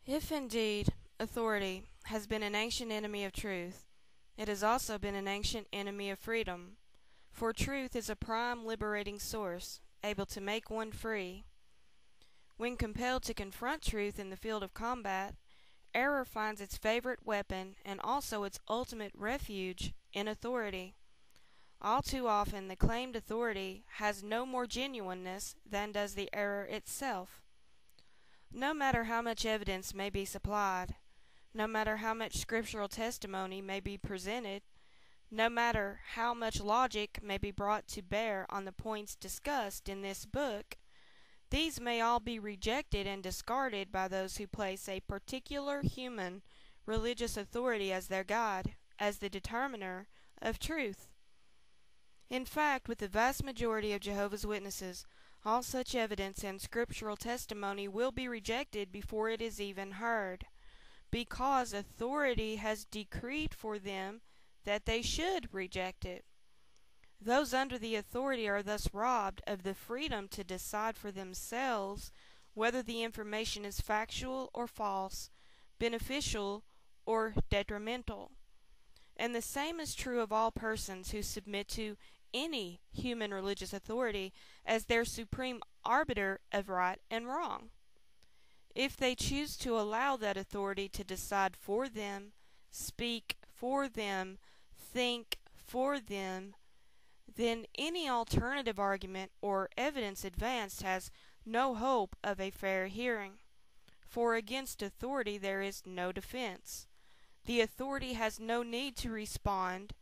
If indeed authority has been an ancient enemy of truth, it has also been an ancient enemy of freedom, for truth is a prime liberating source, able to make one free. When compelled to confront truth in the field of combat, error finds its favorite weapon and also its ultimate refuge in authority. All too often the claimed authority has no more genuineness than does the error itself. No matter how much evidence may be supplied, no matter how much scriptural testimony may be presented, no matter how much logic may be brought to bear on the points discussed in this book, these may all be rejected and discarded by those who place a particular human religious authority as their guide, as the determiner of truth. In fact, with the vast majority of Jehovah's Witnesses, all such evidence and scriptural testimony will be rejected before it is even heard, because authority has decreed for them that they should reject it. Those under the authority are thus robbed of the freedom to decide for themselves whether the information is factual or false, beneficial or detrimental. And the same is true of all persons who submit to any human religious authority as their supreme arbiter of right and wrong. If they choose to allow that authority to decide for them, speak for them, think for them, then any alternative argument or evidence advanced has no hope of a fair hearing. For against authority there is no defense. The authority has no need to respond,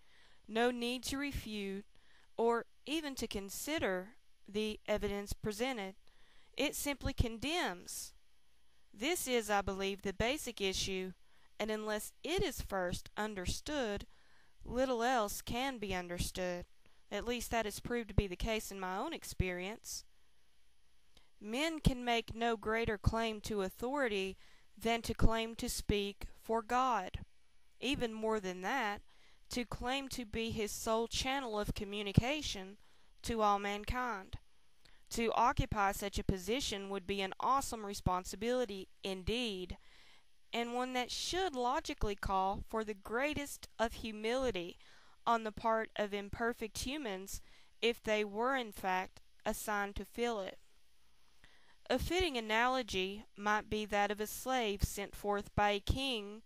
no need to refute, or even to consider the evidence presented. It simply condemns. This is, I believe, the basic issue, and unless it is first understood, little else can be understood. At least that has proved to be the case in my own experience. Men can make no greater claim to authority than to claim to speak for God. Even more than that, to claim to be his sole channel of communication to all mankind. To occupy such a position would be an awesome responsibility indeed, and one that should logically call for the greatest of humility on the part of imperfect humans if they were in fact assigned to fill it. A fitting analogy might be that of a slave sent forth by a king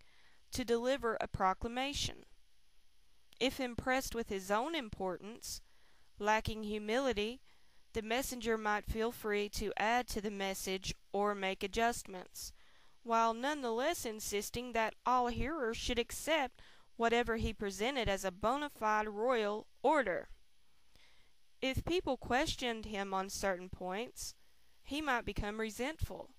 to deliver a proclamation. If impressed with his own importance, lacking humility, the messenger might feel free to add to the message or make adjustments, while nonetheless insisting that all hearers should accept whatever he presented as a bona fide royal order. If people questioned him on certain points, he might become resentful,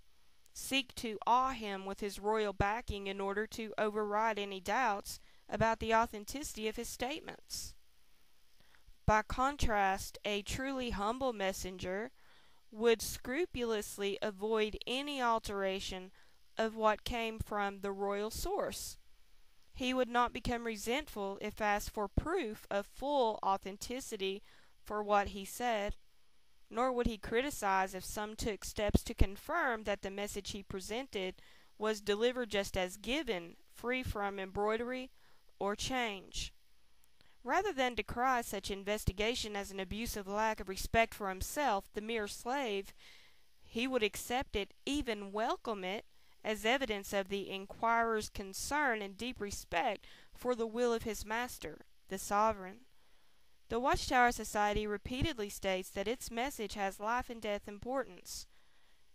seek to awe him with his royal backing in order to override any doubts about the authenticity of his statements. By contrast, a truly humble messenger would scrupulously avoid any alteration of what came from the royal source. He would not become resentful if asked for proof of full authenticity for what he said, nor would he criticize if some took steps to confirm that the message he presented was delivered just as given, free from embroidery or change. Rather than decry such investigation as an abusive lack of respect for himself, the mere slave, he would accept it, even welcome it, as evidence of the inquirer's concern and deep respect for the will of his master, the sovereign. The Watchtower Society repeatedly states that its message has life and death importance.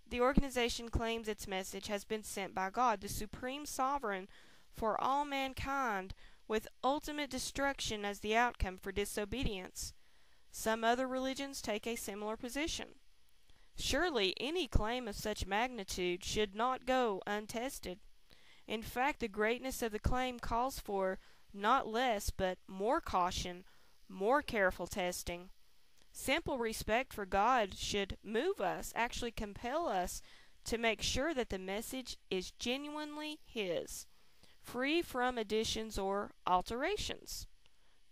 The organization claims its message has been sent by God, the supreme sovereign, for all mankind, with ultimate destruction as the outcome for disobedience. Some other religions take a similar position. Surely any claim of such magnitude should not go untested. In fact, the greatness of the claim calls for not less but more caution, more careful testing. Simple respect for God should move us, actually compel us, to make sure that the message is genuinely His, free from additions or alterations.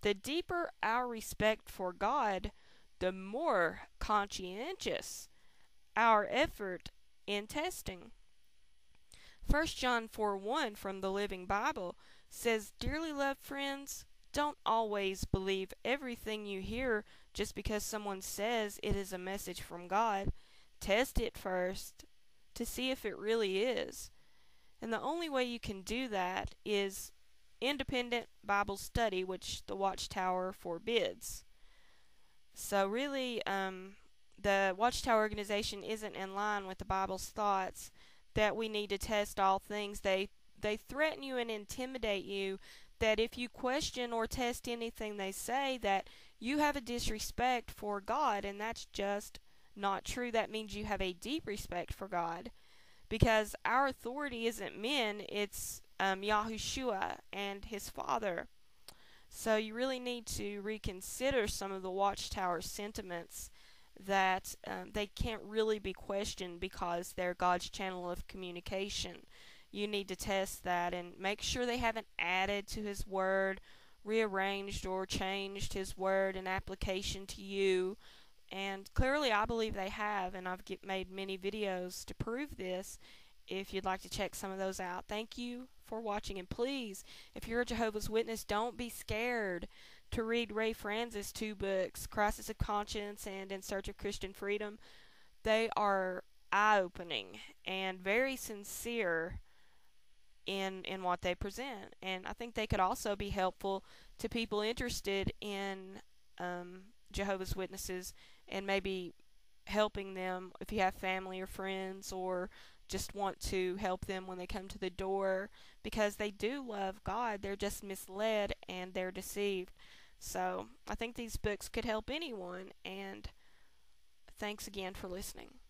The deeper our respect for God, the more conscientious our effort in testing. 1 John 4:1 from the Living Bible says, "Dearly loved friends, don't always believe everything you hear just because someone says it is a message from God. Test it first to see if it really is." And the only way you can do that is independent Bible study, which the Watchtower forbids. So really, the Watchtower organization isn't in line with the Bible's thoughts that we need to test all things. They threaten you and intimidate you that if you question or test anything they say, that you have a disrespect for God, and that's just not true. That means you have a deep respect for God, because our authority isn't men, it's Yahushua and his Father. So you really need to reconsider some of the Watchtower sentiments that they can't really be questioned because they're God's channel of communication. You need to test that and make sure they haven't added to his word, rearranged or changed his word in application to you. And clearly I believe they have, and I've made many videos to prove this if you'd like to check some of those out. Thank you for watching, and please, if you're a Jehovah's Witness, don't be scared to read Ray Franz's 2 books, Crisis of Conscience and In Search of Christian Freedom. They are eye-opening and very sincere in what they present, and I think they could also be helpful to people interested in Jehovah's Witnesses, and maybe helping them if you have family or friends, or just want to help them when they come to the door, because they do love God. They're just misled and they're deceived. So I think these books could help anyone, and thanks again for listening.